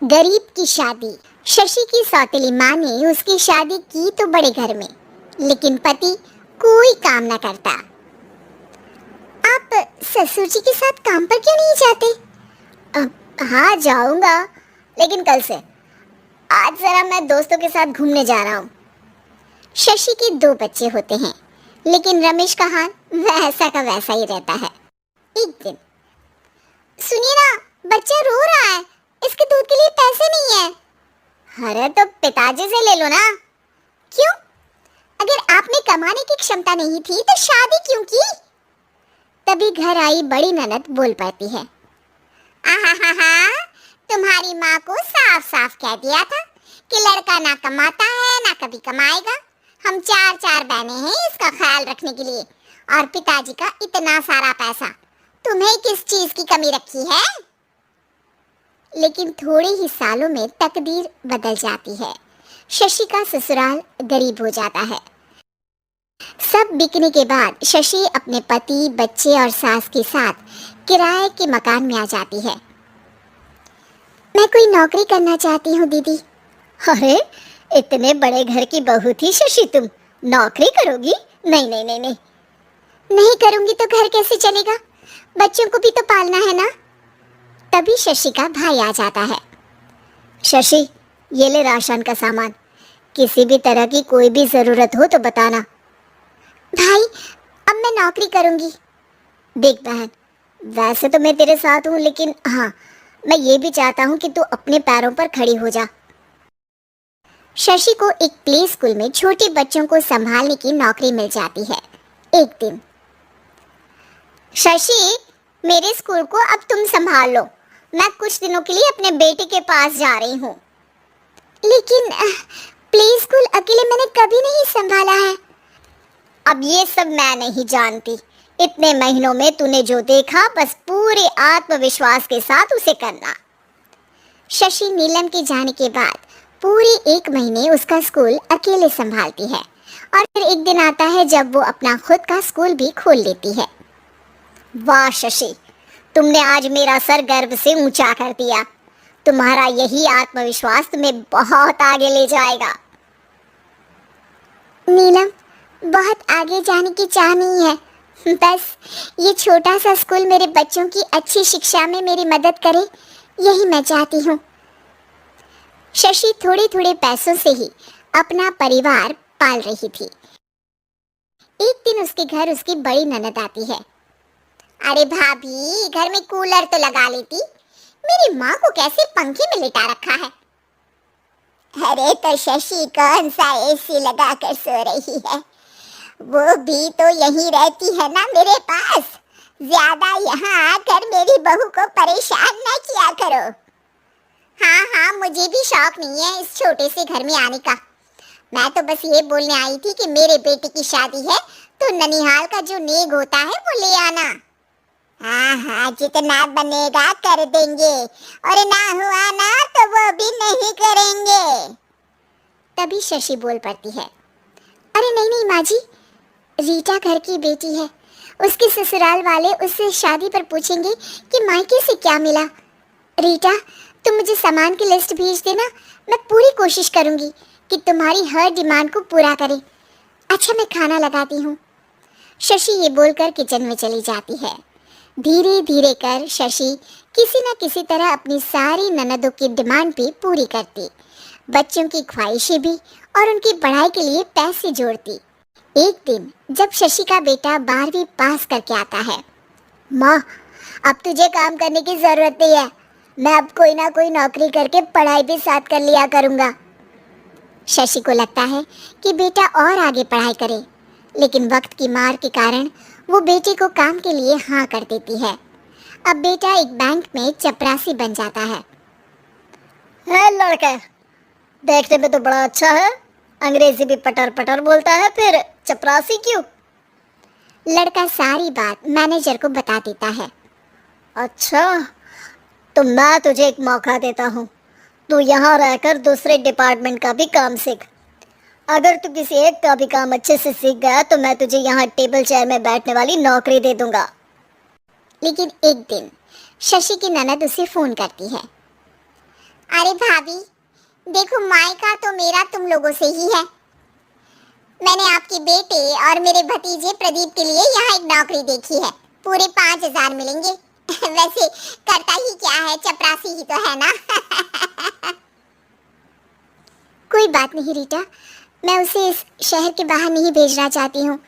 गरीब की शादी। शशि की सौतेली माँ ने उसकी शादी की तो बड़े घर में, लेकिन पति कोई काम न करता। आप ससुर जी के साथ काम पर क्यों नहीं जाते? हाँ जाऊंगा, लेकिन कल से। आज जरा मैं दोस्तों के साथ घूमने जा रहा हूँ। शशि के दो बच्चे होते हैं, लेकिन रमेश का हाल वैसा का वैसा ही रहता है। एक दिन, सुनिए ना, बच्चा रो रहा है, इसके दूध के लिए पैसे नहीं है। अरे तो पिताजी से ले लो ना। क्यों? अगर आप में कमाने की क्षमता नहीं थी तो शादी क्यों की? तभी घर आई बड़ी ननद बोल पड़ती है, आहा, तुम्हारी माँ को साफ साफ कह दिया था कि लड़का ना कमाता है ना कभी कमाएगा। हम चार चार बहनें हैं इसका ख्याल रखने के लिए, और पिताजी का इतना सारा पैसा, तुम्हें किस चीज की कमी रखी है? लेकिन थोड़े ही सालों में तकदीर बदल जाती है। शशि का ससुराल गरीब हो जाता है। सब बिकने के बाद शशि अपने पति, बच्चे और सास के साथ किराए के मकान में आ जाती है। मैं कोई नौकरी करना चाहती हूँ दीदी। अरे इतने बड़े घर की बहू थी शशि, तुम नौकरी करोगी? नहीं नहीं नहीं नहीं। नहीं करूंगी तो घर कैसे चलेगा? बच्चों को भी तो पालना है ना। तभी शशि का भाई आ जाता है। शशि, ये ले राशन का सामान, किसी भी तरह की कोई भी जरूरत हो तो बताना। भाई, अब मैं नौकरी करूंगी। देख बहन, वैसे तो मैं तेरे साथ हूँ, लेकिन हाँ, मैं ये भी चाहता हूँ कि तू अपने पैरों पर खड़ी हो जा। शशि को एक प्ले स्कूल में छोटे बच्चों को संभालने की नौकरी मिल जाती है। एक दिन, शशि, मेरे स्कूल को अब तुम संभाल लो, मैं कुछ दिनों के लिए अपने बेटे के पास जा रही हूँ। लेकिन प्ले स्कूल अकेले मैंने कभी नहीं संभाला है। अब ये सब मैं नहीं जानती, इतने महीनों में तूने जो देखा बस पूरे आत्मविश्वास के साथ उसे करना। शशि नीलम के जाने के बाद पूरे 1 महीने उसका स्कूल अकेले संभालती है, और फिर एक दिन आता है जब वो अपना खुद का स्कूल भी खोल लेती है। वाह शशि, तुमने आज मेरा सर गर्व से ऊंचा कर दिया। तुम्हारा यही आत्मविश्वास तुम्हें बहुत आगे ले जाएगा। नीलम, बहुत आगे जाने की चाह नहीं है, बस ये छोटा सा स्कूल मेरे बच्चों की अच्छी शिक्षा में मेरी मदद करे, यही मैं चाहती हूँ। शशि थोड़े थोड़े पैसों से ही अपना परिवार पाल रही थी। एक दिन उसके घर उसकी बड़ी ननद आती है। अरे भाभी, घर में कूलर तो लगा लेती, मेरी माँ को कैसे पंखे में लिटा रखा है? अरे तो शशि कौन सा एसी लगा कर सो रही है, वो भी तो यहीं रहती है ना मेरे पास। ज्यादा यहाँ आकर मेरी बहू को परेशान न किया करो। हाँ, मुझे भी शौक नहीं है इस छोटे से घर में आने का। मैं तो बस ये बोलने आई थी कि मेरे बेटे की शादी है तो ननिहाल का जो नेग होता है वो ले आना। हाँ, जितना बनेगा कर देंगे, और ना हुआ ना तो वो भी नहीं करेंगे। तभी शशि बोल पड़ती है, अरे नहीं नहीं माँ जी, रीटा घर की बेटी है, उसके ससुराल वाले उससे शादी पर पूछेंगे कि मायके से क्या मिला। रीटा, तुम मुझे सामान की लिस्ट भेज देना, मैं पूरी कोशिश करूंगी कि तुम्हारी हर डिमांड को पूरा करें। अच्छा, मैं खाना लगाती हूँ। शशि ये बोलकर किचन में चली जाती है। धीरे धीरे कर शशि किसी न किसी तरह अपनी सारी ननदों की डिमांड भी पूरी करती, बच्चों की ख्वाहिशें भी, और उनकी पढ़ाई के लिए पैसे जोड़ती। एक दिन जब शशि का बेटा 12वीं पास करके आता है, माँ, अब तुझे काम करने की जरूरत नहीं है, मैं अब कोई ना कोई नौकरी करके पढ़ाई भी साथ कर लिया करूँगा। शशि को लगता है कि बेटा और आगे पढ़ाई करे, लेकिन वक्त की मार के कारण वो बेटे को काम के लिए हाँ कर देती है। अब बेटा एक बैंक में चपरासी बन जाता है। लड़का, देखने में तो बड़ा अच्छा है, अंग्रेजी भी पटर पटर बोलता है, फिर चपरासी क्यों? लड़का सारी बात मैनेजर को बता देता है। अच्छा, तो मैं तुझे एक मौका देता हूँ, तू यहाँ रहकर दूसरे डिपार्टमेंट का भी काम सीख। अगर तू किसी एक का भी काम अच्छे से सीख गया तो मैं तुझे यहाँ टेबल चेयर में बैठने वाली नौकरी दे दूंगा। लेकिन एक दिन शशि की ननद उसे फोन करती है। अरे भाभी, देखो मायका तो मेरा तुम लोगों से ही है। मैंने आपके बेटे और मेरे भतीजे प्रदीप के लिए यहाँ एक नौकरी देखी है, पूरे 5,000 मिलेंगे। वैसे करता ही क्या है, चपरासी ही तो है ना। कोई बात नहीं रीटा, मैं उसे इस शहर के बाहर नहीं भेजना चाहती हूँ।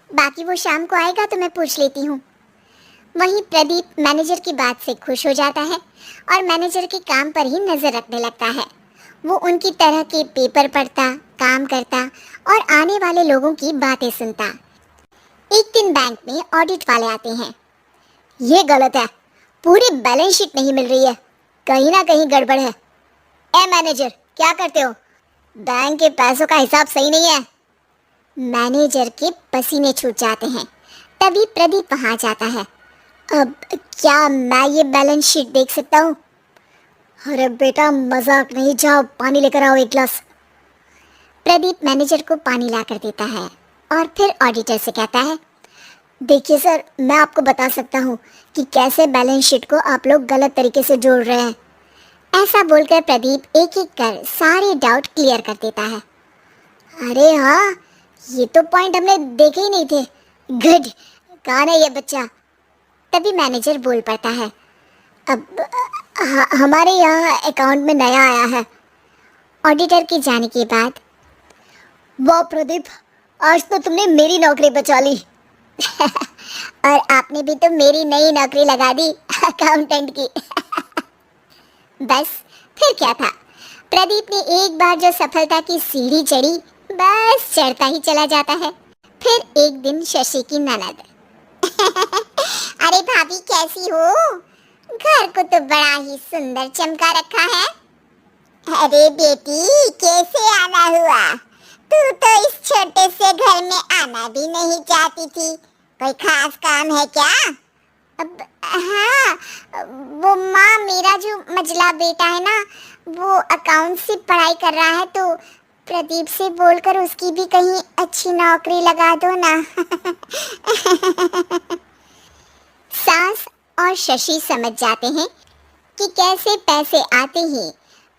बाकी वो शाम को आएगा तो मैं पूछ लेती हूँ। वहीं प्रदीप मैनेजर की बात से खुश हो जाता है और मैनेजर के काम पर ही नजर रखने लगता है। वो उनकी तरह के पेपर पढ़ता, काम करता और आने वाले लोगों की बातें सुनता। एक दिन बैंक में ऑडिट वाले आते हैं। ये गलत है, पूरी बैलेंस शीट नहीं मिल रही है, कहीं ना कहीं गड़बड़ है। ए मैनेजर, क्या करते हो? बैंक के पैसों का हिसाब सही नहीं है। मैनेजर के पसीने छूट जाते हैं। तभी प्रदीप वहां जाता है। अब क्या मैं ये बैलेंस शीट देख सकता हूँ? अरे बेटा मजाक नहीं, जाओ पानी लेकर आओ एक गिलास। प्रदीप मैनेजर को पानी लाकर देता है और फिर ऑडिटर से कहता है, देखिए सर, मैं आपको बता सकता हूँ कि कैसे बैलेंस शीट को आप लोग गलत तरीके से जोड़ रहे हैं। ऐसा बोलकर प्रदीप एक एक कर सारे डाउट क्लियर कर देता है। अरे हाँ, ये तो पॉइंट हमने देखे ही नहीं थे। गुड, कौन है ये बच्चा? तभी मैनेजर बोल पड़ता है, अब हमारे यहाँ अकाउंट में नया आया है। ऑडिटर के जाने के बाद, वाह प्रदीप, आज तो तुमने मेरी नौकरी बचा ली। और आपने भी तो मेरी नई नौकरी लगा दी, अकाउंटेंट की। बस फिर क्या था, प्रदीप ने एक बार जो सफलता की सीढ़ी चढ़ी, बस चढ़ता ही चला जाता है। फिर एक दिन शशि की ननद, अरे भाभी कैसी हो? घर को तो बड़ा ही सुंदर चमका रखा है। अरे बेटी, कैसे आना हुआ? तू तो इस छोटे से घर में आना भी नहीं चाहती थी, कोई खास काम है क्या? अब हाँ, वो माँ, मेरा जो मझला बेटा है ना, वो अकाउंट से पढ़ाई कर रहा है, तो प्रदीप से बोलकर उसकी भी कहीं अच्छी नौकरी लगा दो ना। सास और शशि समझ जाते हैं कि कैसे पैसे आते ही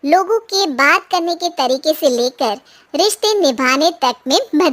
लोगों के बात करने के तरीके से लेकर रिश्ते निभाने तक में बदल